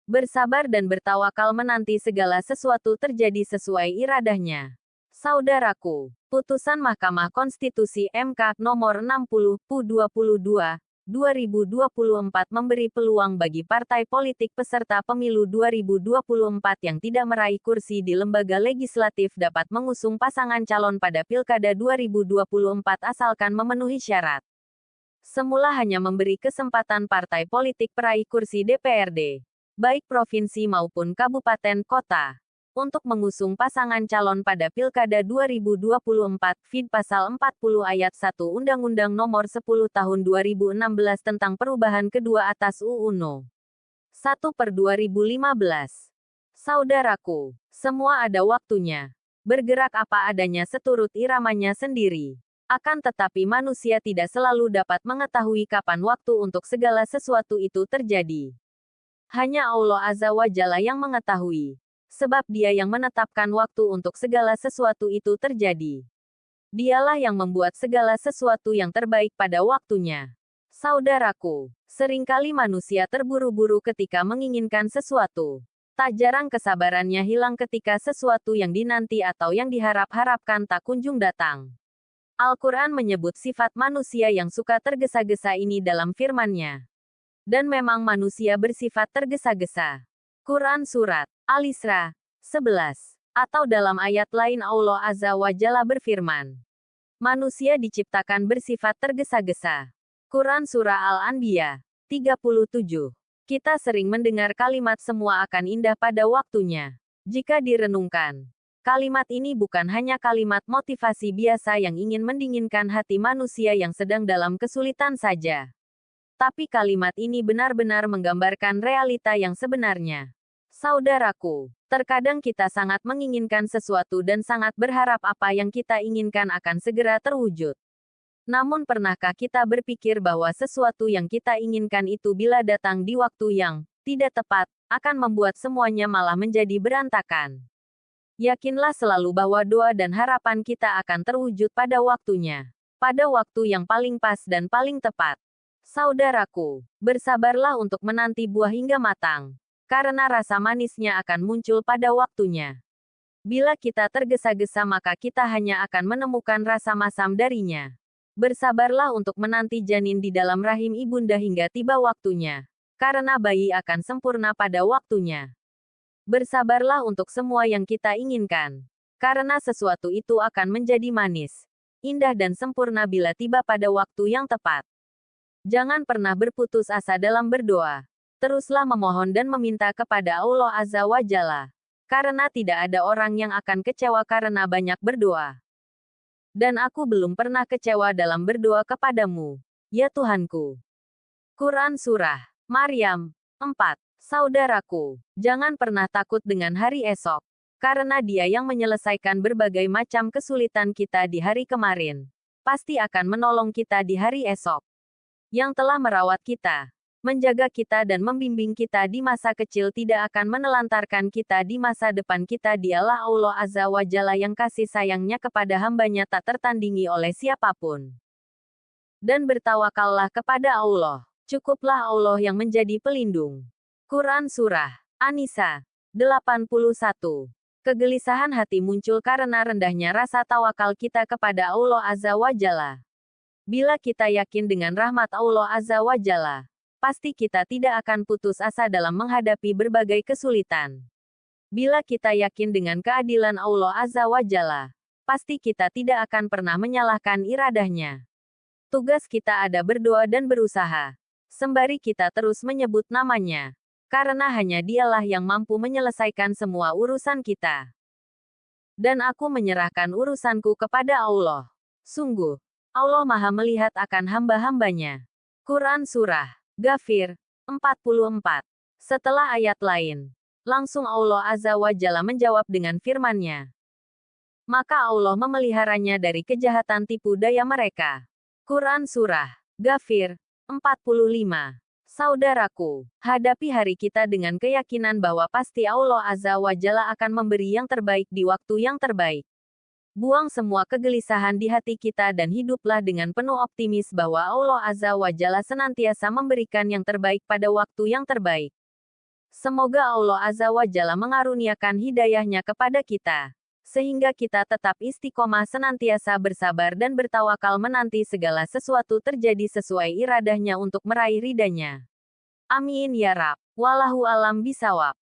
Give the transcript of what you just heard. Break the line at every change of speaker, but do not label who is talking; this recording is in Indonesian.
Bersabar dan bertawakal menanti segala sesuatu terjadi sesuai iradahnya. Saudaraku, putusan Mahkamah Konstitusi MK nomor 60 PU 22 2024 memberi peluang bagi partai politik peserta pemilu 2024 yang tidak meraih kursi di lembaga legislatif dapat mengusung pasangan calon pada Pilkada 2024 asalkan memenuhi syarat. Semula hanya memberi kesempatan partai politik peraih kursi DPRD, baik provinsi maupun kabupaten kota, untuk mengusung pasangan calon pada Pilkada 2024, feed pasal 40 ayat 1 Undang-Undang Nomor 10 Tahun 2016 tentang perubahan kedua atas UU No. 1/2015. Saudaraku, semua ada waktunya. Bergerak apa adanya seturut iramanya sendiri. Akan tetapi manusia tidak selalu dapat mengetahui kapan waktu untuk segala sesuatu itu terjadi. Hanya Allah Azza wa Jalla yang mengetahui. Sebab Dia yang menetapkan waktu untuk segala sesuatu itu terjadi. Dialah yang membuat segala sesuatu yang terbaik pada waktunya. Saudaraku, seringkali manusia terburu-buru ketika menginginkan sesuatu. Tak jarang kesabarannya hilang ketika sesuatu yang dinanti atau yang diharap-harapkan tak kunjung datang. Al-Quran menyebut sifat manusia yang suka tergesa-gesa ini dalam firman-Nya. Dan memang manusia bersifat tergesa-gesa. Quran Surat Al-Isra 11. Atau dalam ayat lain Allah Azza wa Jalla berfirman. Manusia diciptakan bersifat tergesa-gesa. Quran Surah Al-Anbiya 37. Kita sering mendengar kalimat semua akan indah pada waktunya. Jika direnungkan, kalimat ini bukan hanya kalimat motivasi biasa yang ingin mendinginkan hati manusia yang sedang dalam kesulitan saja. Tapi kalimat ini benar-benar menggambarkan realita yang sebenarnya. Saudaraku, terkadang kita sangat menginginkan sesuatu dan sangat berharap apa yang kita inginkan akan segera terwujud. Namun pernahkah kita berpikir bahwa sesuatu yang kita inginkan itu bila datang di waktu yang tidak tepat, akan membuat semuanya malah menjadi berantakan? Yakinlah selalu bahwa doa dan harapan kita akan terwujud pada waktunya. Pada waktu yang paling pas dan paling tepat. Saudaraku, bersabarlah untuk menanti buah hingga matang. Karena rasa manisnya akan muncul pada waktunya. Bila kita tergesa-gesa maka kita hanya akan menemukan rasa masam darinya. Bersabarlah untuk menanti janin di dalam rahim ibunda hingga tiba waktunya. Karena bayi akan sempurna pada waktunya. Bersabarlah untuk semua yang kita inginkan. Karena sesuatu itu akan menjadi manis, indah dan sempurna bila tiba pada waktu yang tepat. Jangan pernah berputus asa dalam berdoa. Teruslah memohon dan meminta kepada Allah Azza wa Jalla. Karena tidak ada orang yang akan kecewa karena banyak berdoa. Dan aku belum pernah kecewa dalam berdoa kepadamu, ya Tuhanku. Quran Surah Maryam 4. Saudaraku, jangan pernah takut dengan hari esok. Karena Dia yang menyelesaikan berbagai macam kesulitan kita di hari kemarin, pasti akan menolong kita di hari esok. Yang telah merawat kita, menjaga kita dan membimbing kita di masa kecil tidak akan menelantarkan kita di masa depan kita. Dialah Allah Azza wa Jalla yang kasih sayangnya kepada hambanya tak tertandingi oleh siapapun. Dan bertawakallah kepada Allah. Cukuplah Allah yang menjadi pelindung. Quran Surah An-Nisa 81. Kegelisahan hati muncul karena rendahnya rasa tawakal kita kepada Allah Azza wa Jalla. Bila kita yakin dengan rahmat Allah Azza wa Jalla, pasti kita tidak akan putus asa dalam menghadapi berbagai kesulitan. Bila kita yakin dengan keadilan Allah Azza wa Jalla, pasti kita tidak akan pernah menyalahkan iradahnya. Tugas kita ada berdoa dan berusaha, sembari kita terus menyebut namanya. Karena hanya Dialah yang mampu menyelesaikan semua urusan kita. Dan aku menyerahkan urusanku kepada Allah. Sungguh, Allah Maha melihat akan hamba-hambanya. Quran Surah Ghafir 44. Setelah ayat lain, langsung Allah Azza wa Jalla menjawab dengan firman-Nya. Maka Allah memeliharanya dari kejahatan tipu daya mereka. Quran Surah Ghafir 45. Saudaraku, hadapi hari kita dengan keyakinan bahwa pasti Allah Azza wa Jalla akan memberi yang terbaik di waktu yang terbaik. Buang semua kegelisahan di hati kita dan hiduplah dengan penuh optimis bahwa Allah Azza wa Jalla senantiasa memberikan yang terbaik pada waktu yang terbaik. Semoga Allah Azza wa Jalla mengaruniakan hidayahnya kepada kita, sehingga kita tetap istiqomah senantiasa bersabar dan bertawakal menanti segala sesuatu terjadi sesuai iradahnya untuk meraih ridhanya. Amin ya Rab. Wallahu alam bisawab.